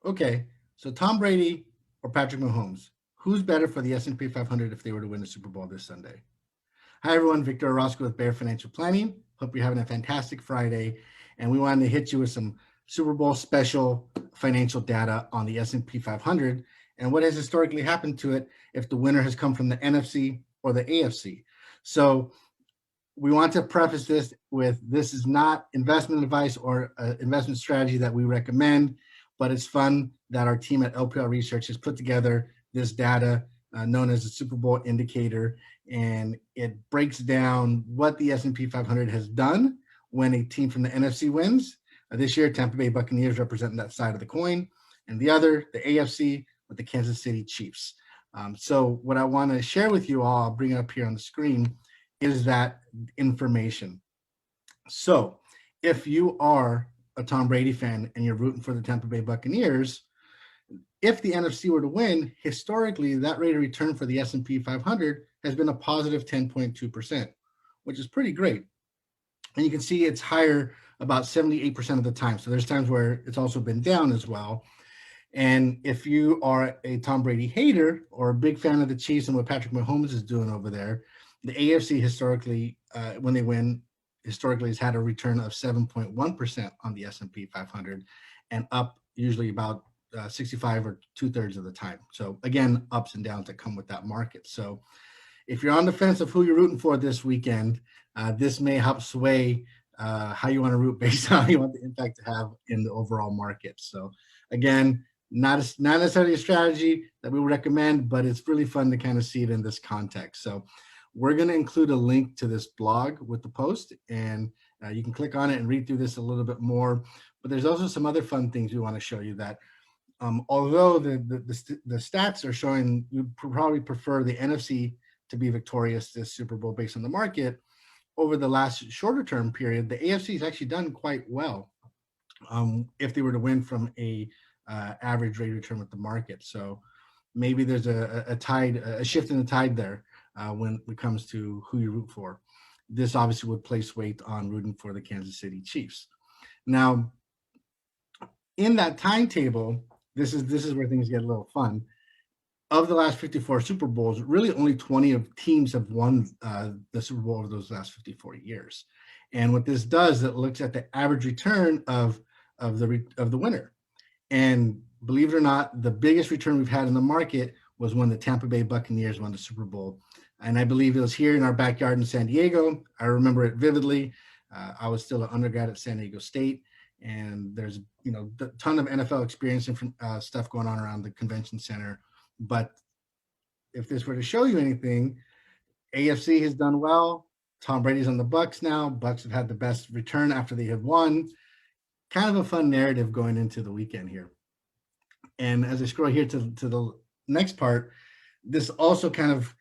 Okay, so Tom Brady or Patrick Mahomes, who's better for the S&P 500 if they were to win the Super Bowl this Sunday? Hi, everyone. Victor Orozco with Bear Financial Planning. Hope you're having a fantastic Friday. And we wanted to hit you with some Super Bowl special financial data on the S&P 500 and what has historically happened to it if the winner has come from the NFC or the AFC. So we want to preface this with this is not investment advice or investment strategy that we recommend, but it's fun that our team at LPL Research has put together this data known as the Super Bowl indicator, and it breaks down what the S&P 500 has done when a team from the NFC wins. This year, Tampa Bay Buccaneers representing that side of the coin, and the other, the AFC, with the Kansas City Chiefs. So what I want to share with you all, I'll bring it up here on the screen, is that information. So if you are a Tom Brady fan and you're rooting for the Tampa Bay Buccaneers, if the NFC were to win, historically, that rate of return for the S&P 500 has been a positive 10.2%, which is pretty great. And you can see it's higher about 78% of the time. So there's times where it's also been down as well. And if you are a Tom Brady hater or a big fan of the Chiefs and what Patrick Mahomes is doing over there, the AFC historically, when they win, historically has had a return of 7.1% on the S&P 500 and up usually about 65 or 2/3 of the time. So again, ups and downs that come with that market. So if you're on the fence of who you're rooting for this weekend, this may help sway how you want to root based on how you want the impact to have in the overall market. So again, not necessarily a strategy that we would recommend, but it's really fun to kind of see it in this context. So we're going to include a link to this blog with the post, and you can click on it and read through this a little bit more. But there's also some other fun things we want to show you that although the stats are showing you probably prefer the NFC to be victorious this Super Bowl based on the market, over the last shorter term period, the AFC has actually done quite well if they were to win from a average rate of return with the market. So maybe there's a shift in the tide there when it comes to who you root for. This obviously would place weight on rooting for the Kansas City Chiefs. Now, in that timetable, this is where things get a little fun. Of the last 54 Super Bowls, really only 20 of teams have won the Super Bowl over those last 54 years. And what this does, it looks at the average return of the winner. And believe it or not, the biggest return we've had in the market was when the Tampa Bay Buccaneers won the Super Bowl. And I believe it was here in our backyard in San Diego. I remember it vividly. I was still an undergrad at San Diego State, and there's a ton of NFL experience and stuff going on around the convention center. But if this were to show you anything, AFC has done well. Tom Brady's on the Bucs now. Bucs have had the best return after they have won. Kind of a fun narrative going into the weekend here. And as I scroll here to the next part, this also kind of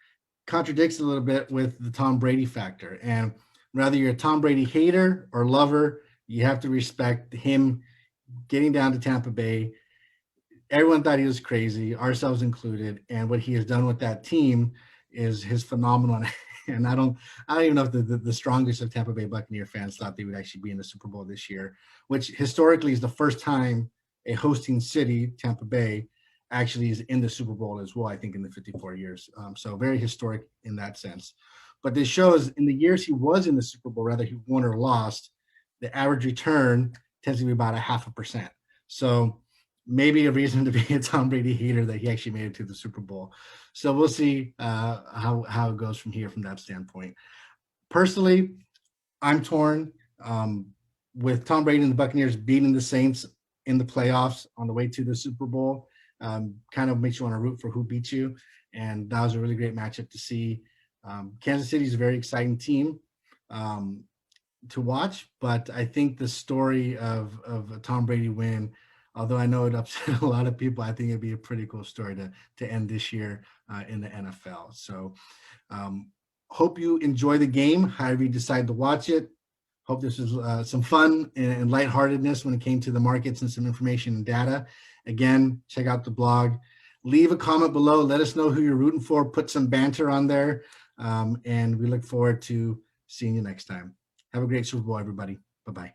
contradicts a little bit with the Tom Brady factor. And whether you're a Tom Brady hater or lover, you have to respect him getting down to Tampa Bay. Everyone thought he was crazy, ourselves included, and what he has done with that team is phenomenal. And I don't even know if the strongest of Tampa Bay Buccaneer fans thought they would actually be in the Super Bowl this year, which historically is the first time a hosting city, Tampa Bay, actually is in the Super Bowl as well, I think, in the 54 years. So very historic in that sense. But this shows in the years he was in the Super Bowl, whether he won or lost, the average return tends to be about 0.5%. So maybe a reason to be a Tom Brady hater that he actually made it to the Super Bowl. So we'll see how it goes from here from that standpoint. Personally, I'm torn with Tom Brady and the Buccaneers beating the Saints in the playoffs on the way to the Super Bowl. Kind of makes you want to root for who beat you. And that was a really great matchup to see. Kansas City is a very exciting team to watch, but I think the story of a Tom Brady win, although I know it upset a lot of people, I think it'd be a pretty cool story to end this year in the NFL. So hope you enjoy the game, however you decide to watch it. Hope this was some fun and lightheartedness when it came to the markets and some information and data. Again, check out the blog. Leave a comment below. Let us know who you're rooting for. Put some banter on there. And we look forward to seeing you next time. Have a great Super Bowl, everybody. Bye-bye.